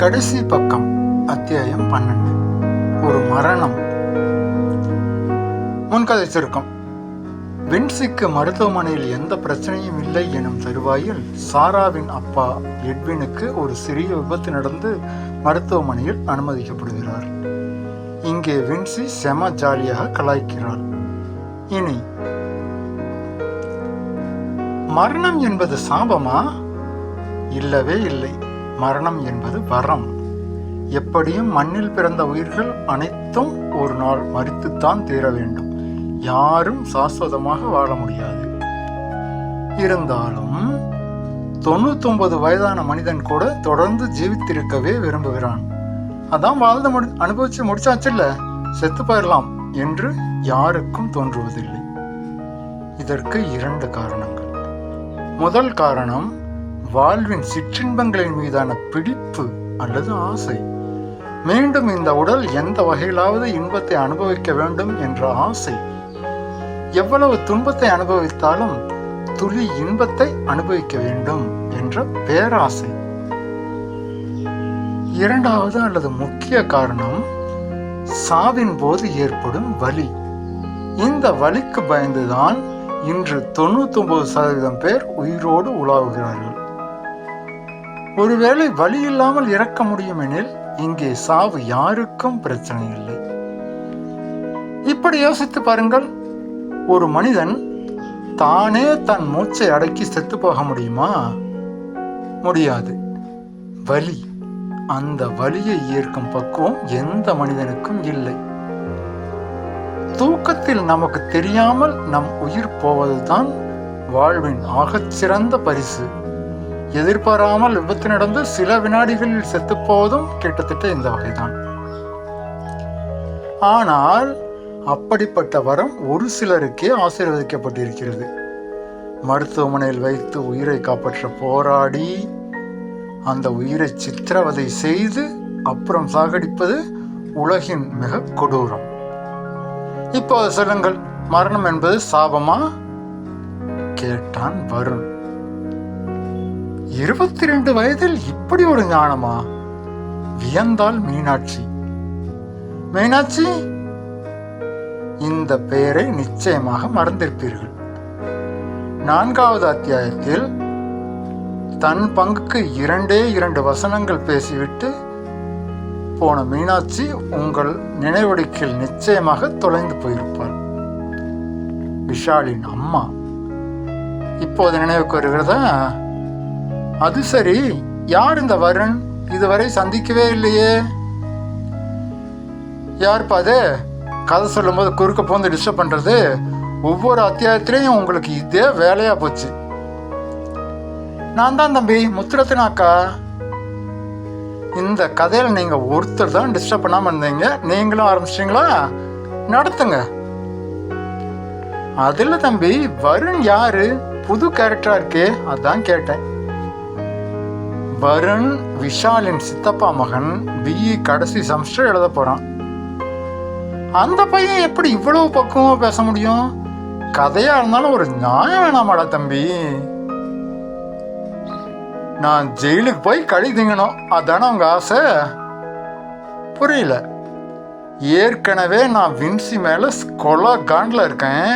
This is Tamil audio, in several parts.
கடைசி பக்கம், அத்தியாயம் 12. ஒரு மரணம். முன்கதை சுருக்கம். வின்சிக்கு மருத்துவமனையில் எந்த பிரச்சனையும் இல்லை எனும் தருவாயில் சாராவின் அப்பா எட்வினுக்கு ஒரு சிறிய விபத்து நடந்து மருத்துவமனையில் அனுமதிக்கப்படுகிறார். இங்கே வின்சி செம ஜாலியாக கலாய்க்கிறாள். இனி, மரணம் என்பது சாபமா? இல்லவே இல்லை. மரணம் என்பது வரம். எப்படியும் மண்ணில் பிறந்த உயிர்கள் அனைத்தும் ஒரு நாள் மரித்துத்தான் தீர வேண்டும். யாரும் சாஸ்வதமாக வாழ முடியாது. இருந்தாலும் 99 வயதான மனிதன் கூட தொடர்ந்து ஜீவித்திருக்கவே விரும்புகிறான். அதான் வாழ்ந்து அனுபவிச்சு முடிச்சாச்சுல்ல, செத்து போயிடலாம் என்று யாருக்கும் தோன்றுவதில்லை. இதற்கு 2 காரணங்கள். முதல் காரணம், வாழ்வின் சிற்றின்பங்களின் மீதான பிடிப்பு அல்லது ஆசை. மீண்டும் இந்த உடல் எந்த வகையிலாவது இன்பத்தை அனுபவிக்க வேண்டும் என்ற ஆசை. எவ்வளவு துன்பத்தை அனுபவித்தாலும் துளி இன்பத்தை அனுபவிக்க வேண்டும் என்ற பேராசை. இரண்டாவது அல்லது முக்கிய காரணம், சாவின் போது ஏற்படும் வலி. இந்த வலிக்கு பயந்துதான் இன்று 99% பேர் உயிரோடு உலாவுகிறார்கள். ஒருவேளை வலி இல்லாமல் இறக்க முடியும் எனில் இங்கே சாவு யாருக்கும் பிரச்சனை இல்லை. இப்படி யோசித்து பாருங்கள். ஒரு மனிதன் தானே தன் மூச்சை அடக்கி செத்து போக முடியுமா? முடியாது. வலி, அந்த வலியை ஏற்கும் பக்குவம் எந்த மனிதனுக்கும் இல்லை. தூக்கத்தில் நமக்கு தெரியாமல் நம் உயிர் போவதுதான் வாழ்வின் ஆகச்சிறந்த பரிசு. எதிர்பாராமல் விபத்து நடந்து சில வினாடிகளில் செத்துப்போவதும் கிட்டத்தட்ட இந்த வகைதான். ஆனால் அப்படிப்பட்ட வரம் ஒரு சிலருக்கே ஆசீர்வதிக்கப்பட்டிருக்கிறது. மருத்துவமனையில் வைத்து உயிரை காப்பாற்ற போராடி அந்த உயிரை சித்திரவதை செய்து அப்புறம் சாகடிப்பது உலகின் மிக கொடூரம். இப்போ சொல்லுங்கள், மரணம் என்பது சாபமா? கேட்டான் வருண். 22 வயதில் இப்படி ஒரு ஞானமா? வியந்தாள் மீனாட்சி. மீனாட்சி, இந்த பெயரை நிச்சயமாக மறந்திருப்பீர்கள். 4வது அத்தியாயத்தில் தன் பங்குக்கு 2 வசனங்கள் பேசிவிட்டு போன மீனாட்சி உங்கள் நினைவடிக்கையில் நிச்சயமாக தொலைந்து போயிருப்பாள். விஷாலின் அம்மா. இப்போது நினைவுக்கு வருகிறதா? அது சரி, யார் இந்த வருண்? இதுவரை சந்திக்கவே இல்லையே. யாருப்பா அது? கதை சொல்லும் போது குறுக்க போந்து டிஸ்டர்ப் பண்றது. ஒவ்வொரு அத்தியாயத்திலையும் உங்களுக்கு இதே வேலையா போச்சு. நான் தான் தம்பி, முத்துரத்தின அக்கா. இந்த கதையில நீங்க ஒருத்தர் தான் டிஸ்டர்ப் பண்ணாம இருந்தீங்க. நீங்களும் ஆரம்பிச்சிட்டீங்களா? நடத்துங்க. அதுல தம்பி, வருண் யாரு? புது கேரக்டரா இருக்கே, அதான் கேட்டேன். வருண் விஷாலின் சித்தப்பா மகன். BE கடைசி செமஸ்டர் எழுத போறான். அந்த பையன் எப்படி இவ்வளவு பக்குவமா பேச முடியும்? கதையா இருந்தாலும் ஒரு நியாயம் வேணாமாடா தம்பி? நான் ஜெயிலுக்கு போய் கழி திங்கணும், அதானே உங்க ஆசை? புரியல. ஏற்கனவே நான் வின்சி மேல கொலை காண்டில் இருக்கேன்.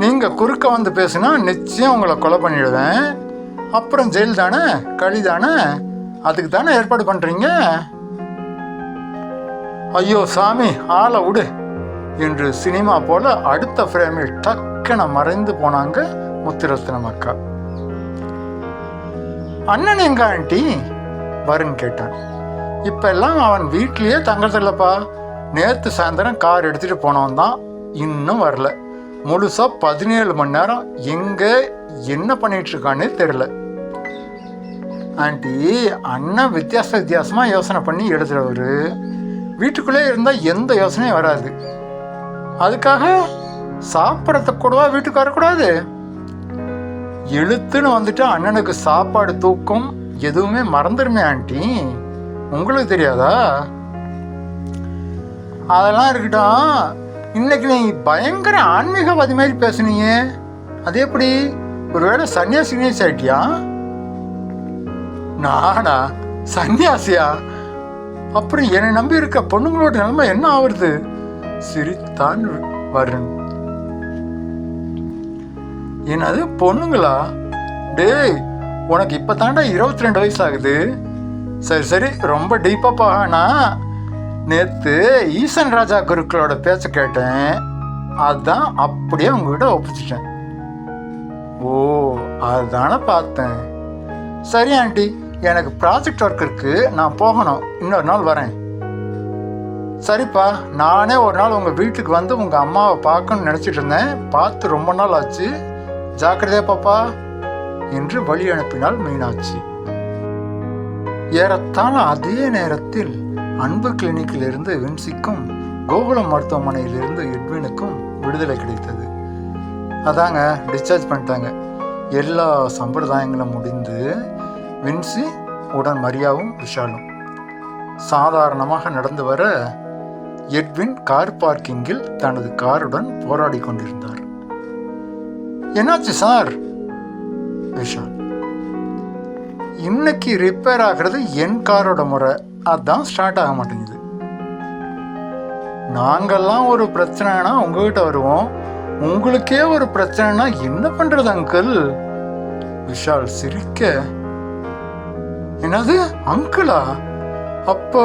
நீங்க குறுக்க வந்து பேசுனா நிச்சயம் உங்களை கொலை பண்ணிடுவேன். அப்புறம் ஜெயில் தானே, களி தானே, அதுக்கு தானே ஏற்பாடு பண்றீங்க. ஐயோ சாமி, ஆளை விடு என்று சினிமா போல அடுத்த ஃப்ரேமில் டக்குன மறைந்து போனாங்க முத்துரத்தினம் அக்கா. அண்ணன் எங்க ஆண்டி? வருண் கேட்டான். இப்ப எல்லாம் அவன் வீட்லயே தங்கறதில்லப்பா. நேத்து சாயந்தரம் கார் எடுத்துட்டு போனவன் தான், இன்னும் வரல. முழுசா 17 மணி நேரம் எங்க என்ன பண்ணிட்டு இருக்கான்னு தெரியல. ஆண்டி, அண்ணன் வித்தியாசமா யோசனை பண்ணி எழுதுறவரு. வீட்டுக்குள்ளே இருந்தா எந்த யோசனையும் வராது. அதுக்காக சாப்பிடத்த கூடவா வீட்டுக்கு வரக்கூடாது? எழுத்துன்னு வந்துட்டு அண்ணனுக்கு சாப்பாடு, தூக்கம் எதுவுமே மறந்துடுமே ஆண்டி. உங்களுக்கு தெரியாதா? அதெல்லாம் இருக்கட்டும். இன்னைக்கு நீ பயங்கர ஆன்மீகவாதி மாதிரி பேசுனீங்க. அது எப்படி? ஒருவேளை சன்னியாசி ஆயிட்டியா? நானா சன்னியாசியா? அப்புறம் என்னை நம்பி இருக்க பொண்ணுங்களோட நிலைமை என்ன ஆகுறது? சிரித்தான் வருண். என்னது பொண்ணுங்களா? டேய், உனக்கு இப்போ தாண்டா 22 வயசு ஆகுது. சரி சரி, ரொம்ப டீப்பாக போகனா. நேற்று ஈசன் ராஜா குருக்களோட பேச்ச கேட்டேன், அதுதான் அப்படியே உங்ககிட்ட ஒப்பிச்சிட்டேன். ஓ, அதுதானே பார்த்தேன். சரி ஆண்டி, எனக்கு ப்ராஜெக்ட் ஒர்க் இருக்கு, நான் போகணும். இன்னொரு நாள் வரேன். சரிப்பா, நானே ஒரு நாள் உங்கள் வீட்டுக்கு வந்து உங்கள் அம்மாவை பார்க்கணும்னு நினச்சிட்டு இருந்தேன். பார்த்து ரொம்ப நாள் ஆச்சு. ஜாக்கிரதையா பாப்பா என்று வழி அனுப்பினாள் மீனாட்சி. ஏறத்தாழ அதே நேரத்தில் அன்பு கிளினிக்கில் இருந்து வின்சிக்கும் கோகுலம் மருத்துவமனையிலிருந்து எட்வினுக்கும் விடுதலை கிடைத்தது. அதாங்க, டிஸ்சார்ஜ் பண்ணிட்டாங்க. எல்லா சம்பிரதாயங்களும் முடிந்து வின்சி உடன் மரியாவும் விஷாலும் சாதாரணமாக நடந்து வர எட்வின் கார் பார்க்கிங்கில் தனது காருடன் போராடி கொண்டிருந்தார். என்னாச்சு சார்? விஷால், இன்னைக்கு ரிப்பேர் ஆகிறது என் காரோட முறை, அதான் ஸ்டார்ட் ஆக மாட்டேங்குது. நாங்கெல்லாம் ஒரு பிரச்சனைனா உங்ககிட்ட வருவோம், உங்களுக்கே ஒரு பிரச்சனைனா என்ன பண்றது அங்கிள்? விஷால் சிரிக்க, என்னது அங்கிளா? அப்ப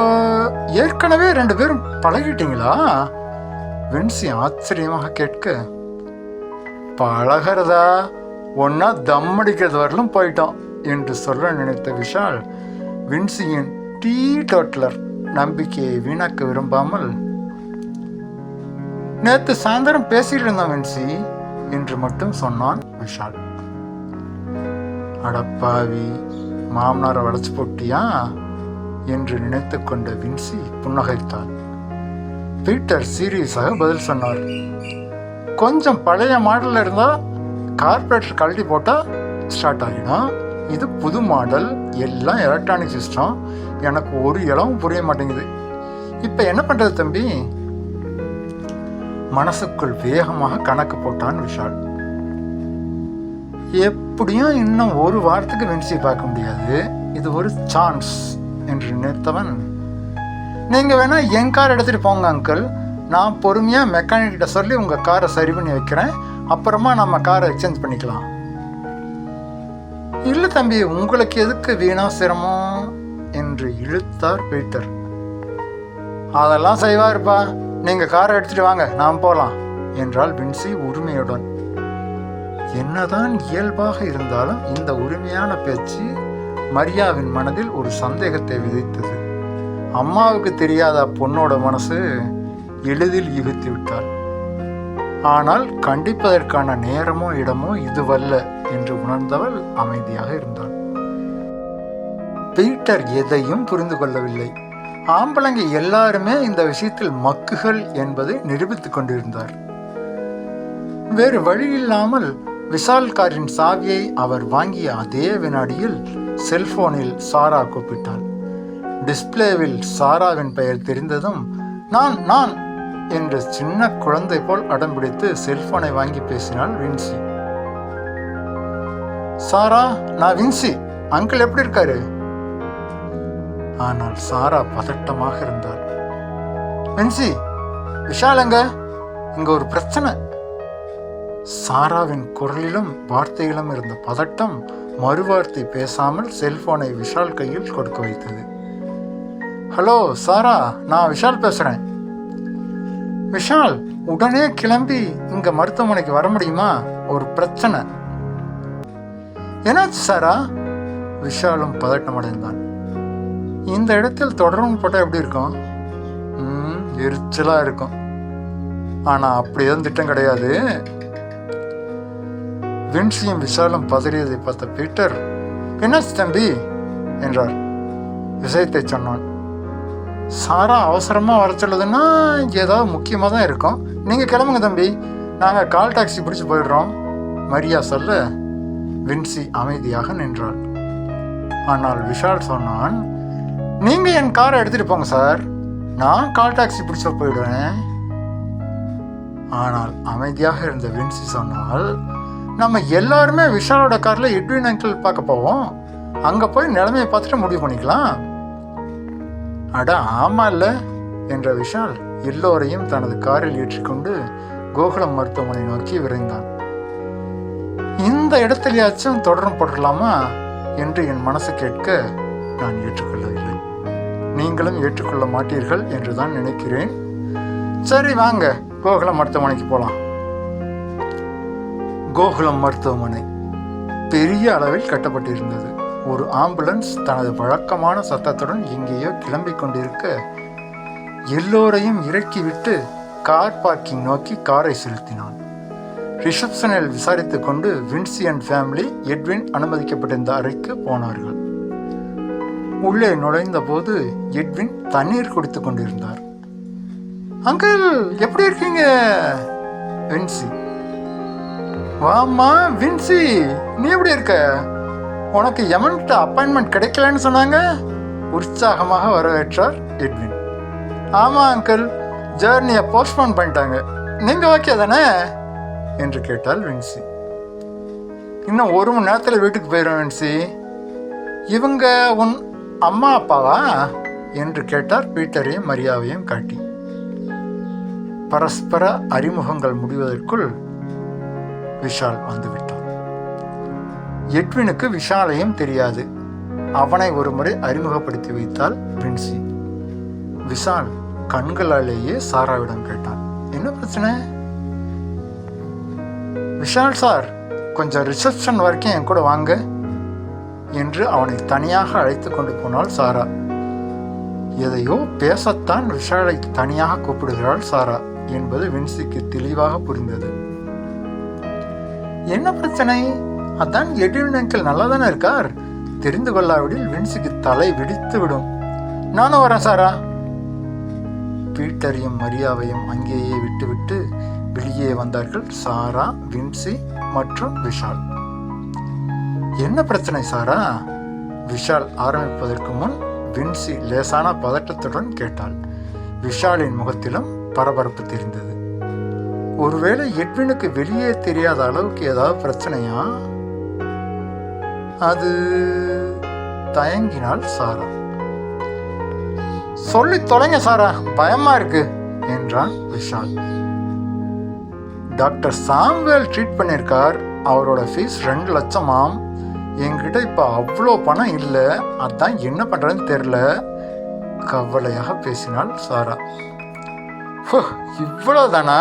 ஏற்கனவே 2 பேரும் பழகிட்டீங்களா? வின்சி ஆச்சரியமாக கேட்க, பழகிறதா ஒன்னா தம் அடிக்கிறது வரலும் போயிட்டோம் என்று சொல்ல நினைத்த விஷால் வின்சியின் டீ டோட்டலர் நம்பிக்கையை வீணாக்க விரும்பாமல், நேற்று சாயந்தரம் பேசிட்டு இருந்தோம் வின்சி என்று மட்டும் சொன்னான் விஷால். அடப்பாவி, மாமனாரை வளைச்சு போட்டியா என்று நினைத்து கொண்ட வின்சி புன்னகைத்தார். பீட்டர் சீரியஸாக பதில் சொன்னார். கொஞ்சம் பழைய மாடலில் இருந்தால் கார்பரேட்டர் கழட்டி போட்டால் ஸ்டார்ட் ஆகிடும். இது புது மாடல், எல்லாம் எலக்ட்ரானிக் சிஸ்டம். எனக்கு ஒரு இளவும் புரிய மாட்டேங்குது. இப்போ என்ன பண்ணுறது தம்பி? மனசுக்குள் வேகமாக கணக்கு போட்டான் விஷால். எப்படியும் இன்னும் ஒரு வாரத்துக்கு வின்சி பார்க்க முடியாது, இது ஒரு சான்ஸ் என்று நினைத்தவன், நீங்கள் வேணா என் கார் எடுத்துகிட்டு போங்க அங்கிள், நான் பொறுமையாக மெக்கானிக்கிட்ட சொல்லி உங்கள் காரை சரி பண்ணி வைக்கிறேன், அப்புறமா நம்ம காரை எக்ஸ்சேஞ்ச் பண்ணிக்கலாம். இல்லை தம்பி, உங்களுக்கு எதுக்கு வீணா சிரமம் என்று இழுத்தார் பீட்டர். அதெல்லாம் செய்வாருப்பா, நீங்கள் காரை எடுத்துகிட்டு வாங்க, நாம் போகலாம் என்றாள் வின்சி உரிமையுடன். என்னதான் இயல்பாக இருந்தாலும் இந்த உரிமையான பேச்சு மரியாவின் மனதில் ஒரு சந்தேகத்தை விதைத்தது. அம்மாவுக்கு தெரியாத பொண்ணோட மனசு எளிதில் யூகித்து விட்டாள். ஆனால் கண்டிப்பதற்கான நேரமோ இடமோ இதுவல்ல என்று உணர்ந்தவள் அமைதியாக இருந்தாள். பீட்டர் எதையும் புரிந்து கொள்ளவில்லை. ஆம்பளைங்க எல்லாருமே இந்த விஷயத்தில் மக்குகள் என்பதை நிரூபித்துக் கொண்டிருந்தார். வேறு வழி இல்லாமல் விஷால் காரின் சாவியை அவர் வாங்கிய அதே வினாடியில் செல்போனில் சாரா கூப்பிட்டாள். டிஸ்பிளேவில் சாராவின் பெயர் தெரிந்ததும் நான் நான் என்று சின்ன குழந்தை போல் அடம்பிடித்து செல்போனை வாங்கி பேசினாள் வின்சி. சாரா, நான் வின்சி, அங்கிள் எப்படி இருக்காரு? ஆனால் சாரா பதட்டமாக இருந்தார். வின்சி, விஷாலங்க, இங்க ஒரு பிரச்சனை. சாராவின் குரலிலும் வார்த்தையிலும் இருந்த பதட்டம் மறுவார்த்தை பேசாமல் செல்போனை விஷால் கையில் கொடுக்க வைத்தது. ஹலோ சாரா, நான் விஷால் பேசுறேன். விஷால், உடனே கிளம்பி இங்க மருத்துவமனைக்கு வர முடியுமா? ஒரு பிரச்சனை. என்னாச்சு சாரா? விஷாலும் பதட்டம் அடைந்தான். இந்த இடத்தில் தொடர்பு போட்டால் எப்படி இருக்கும்? எரிச்சலா இருக்கும். ஆனா அப்படி எதுவும் திட்டம் கிடையாது. வின்சியும் விஷாலும் பதறியதை பார்த்த பீட்டர், என்னாச்சு தம்பி என்றார். விஷயத்தை சொன்னான். சாரா அவசரமாக வர சொல்லுதுன்னா ஏதாவது முக்கியமாக தான் இருக்கும். நீங்கள் கிளம்புங்க தம்பி, நாங்கள் கால் டாக்ஸி பிடிச்சி போயிடுறோம் மரியா சொல்ல வின்சி அமைதியாக நின்றாள். ஆனால் விஷால் சொன்னான், நீங்கள் என் காரை எடுத்துகிட்டு போங்க சார், நான் கால் டாக்ஸி பிடிச்ச போயிடுவேன். ஆனால் அமைதியாக இருந்த வின்சி சொன்னால், நம்ம எல்லாருமே விஷாலோட காரில் எட்வின் அங்கிள் பார்க்க போவோம், அங்கே போய் நிலைமையை பார்த்துட்டு முடிவு பண்ணிக்கலாம். அட ஆமா இல்ல என்ற விஷால் எல்லோரையும் தனது காரில் ஏற்றிக்கொண்டு கோகுலம் மருத்துவமனை நோக்கி விரைந்தான். இந்த இடத்திலேயாச்சும் தொடரும் போடலாமா என்று என் மனசு கேட்க நான் ஏற்றுக்கொள்ளவில்லை. நீங்களும் ஏற்றுக்கொள்ள மாட்டீர்கள் என்றுதான் நினைக்கிறேன். சரி வாங்க கோகுலம் மருத்துவமனைக்கு போலாம். கோகுலம் மருத்துவமனை பெரிய அளவில் கட்டப்பட்டிருந்தது. ஒரு ஆம்புலன்ஸ் தனது வழக்கமான சத்தத்துடன் எங்கேயோ கிளம்பிக் கொண்டிருக்க எல்லோரையும் இறக்கிவிட்டு கார் பார்க்கிங் நோக்கி காரை செலுத்தினான். ரிசப்ஷனில் விசாரித்துக் கொண்டு வின்சி அண்ட் ஃபேமிலி எட்வின் அனுமதிக்கப்பட்டிருந்த அறைக்கு போனார்கள். உள்ளே நுழைந்த போது எட்வின் தண்ணீர் குடித்துக் கொண்டிருந்தார். அங்கிள் எப்படி இருக்கீங்க? வின்சி. வாமா வின்சி, நீ எப்படி இருக்க? உனக்கு எமன்கிட்ட அப்பாயின்மெண்ட் கிடைக்கலன்னு சொன்னாங்க. உற்சாகமாக வரவேற்றார் எட்வின். ஆமாம் அங்கிள், ஜேர்னியை போஸ்ட்போன் பண்ணிட்டாங்க. நீங்கள் ஓகே தானே என்று கேட்டாள் வின்சி. இன்னும் 1 மணி நேரத்தில் வீட்டுக்கு போயிடும் வின்சி. இவங்க உன் அம்மா அப்பாவா என்று கேட்டார் பீட்டரையும் மரியாவையும் காட்டி. பரஸ்பர அறிமுகங்கள் முடிவதற்குள் விஷால் வந்துவிட்டான். எட்வினுக்கு விஷாலையும் தெரியாது. அவனை ஒரு முறை அறிமுகப்படுத்தி வைத்தாள் வின்சி. விஷால் கண்களாலேயே சாராவிடம் கேட்டான், என்ன பிரச்சனை? விஷால் சார், கொஞ்சம் ரிசப்ஷன் வரைக்கும் என் கூட வாங்க என்று அவனை தனியாக அழைத்து கொண்டு போனாள் சாரா. எதையோ பேசத்தான் விஷாலை தனியாக கூப்பிடுகிறாள் சாரா என்பது வின்சிக்கு தெளிவாக புரிந்தது. என்ன பிரச்சனை? அதான் எட்வின் அங்கிள் நல்லா தானே இருக்கார். தெரிந்து கொள்ளாவிடில் வின்சிக்கு தலை வெடித்து விடும். நானும் வரேன் சாரா. பீட்டரையும் மரியாவையும் அங்கேயே விட்டுவிட்டு வெளியே வந்தார்கள் சாரா, வின்சி மற்றும் விஷால். என்ன பிரச்சனை சாரா? விஷால் ஆரம்பிப்பதற்கு முன் வின்சி லேசான பதட்டத்துடன் கேட்டாள். விஷாலின் முகத்திலும் பரபரப்பு தெரிந்தது. ஒருவேளை எட்வினுக்கு வெளியே தெரியாத அளவுக்கு ஏதாவது பிரச்சனையா? அது தயங்கினாள் சாரா. சொல்லி தொலைங்க சாரா, பயமா இருக்கு என்றான் விஷால். டாக்டர் சாம்வேல் ட்ரீட் பண்ணியிருக்கார். அவரோட ஃபீஸ் 2 லட்சமாம். என்கிட்ட இப்போ அவ்வளோ பணம் இல்லை, அதான் என்ன பண்ணுறதுன்னு தெரில கவலையாக பேசினாள் சாரா. இவ்வளோதானா?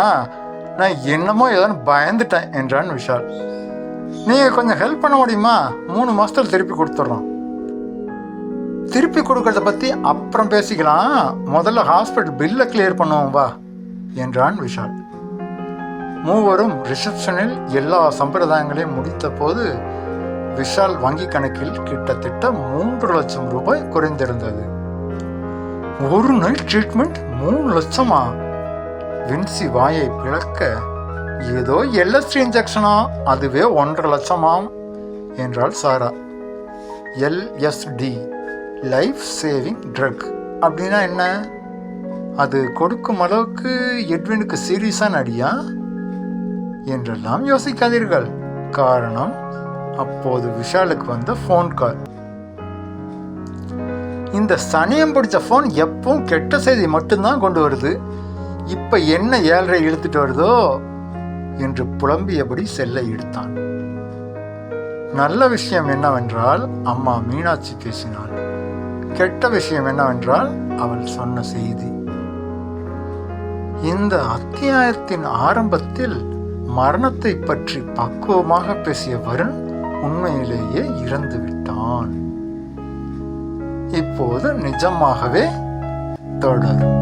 நான் என்னமோ ஏதோ பயந்துட்டேன் என்றான் விஷால். நீங்கள் கொஞ்சம் ஹெல்ப் பண்ண முடியுமா? 3 மாதத்தில் திருப்பி கொடுத்துட்றோம். திருப்பி கொடுக்கறத பற்றி அப்புறம் பேசிக்கலாம், முதல்ல ஹாஸ்பிட்டல் பில்லை கிளியர் பண்ணுவோம் வா என்றான் விஷால். மூவரும் ரிசப்ஷனில் எல்லா சம்பிரதாயங்களையும் முடித்த போது விஷால் வங்கி கணக்கில் கிட்டத்தட்ட 3 லட்சம் ரூபாய் குறைந்திருந்தது. ஒரு நைட் ட்ரீட்மெண்ட் 3 லட்சமா? வின்சி வாயை பிளக்க, ஏதோ LSD இன்ஜெக்ஷனா, அதுவே 1.5 லட்சமாம் என்றாள் சாரா. LSD, லைஃப் சேவிங் ட்ரக் அப்படின்னா என்ன? அது கொடுக்கும் அளவுக்கு எட்வினுக்கு சீரியஸான அடியா என்றெல்லாம் யோசிக்காதீர்கள். காரணம், அப்போது விஷாலுக்கு வந்த ஃபோன் கால். இந்த சனியம் பிடிச்ச ஃபோன் எப்பவும் கெட்ட செய்தி மட்டும்தான் கொண்டு வருது. இப்ப என்ன 7.5 இழுத்துட்டு வருதோ என்று புலம்பியபடி செல்லை எடுத்தான். நல்ல விஷயம் என்னவென்றால் அம்மா மீனாட்சி பேசினாள். கெட்ட விஷயம் என்னவென்றால் அவள் சொன்ன செய்தி. இந்த அத்தியாயத்தின் ஆரம்பத்தில் மரணத்தை பற்றி பக்குவமாக பேசிய வருண் உண்மையிலேயே இறந்து விட்டான். இப்போது நிஜமாகவே தொடரும்.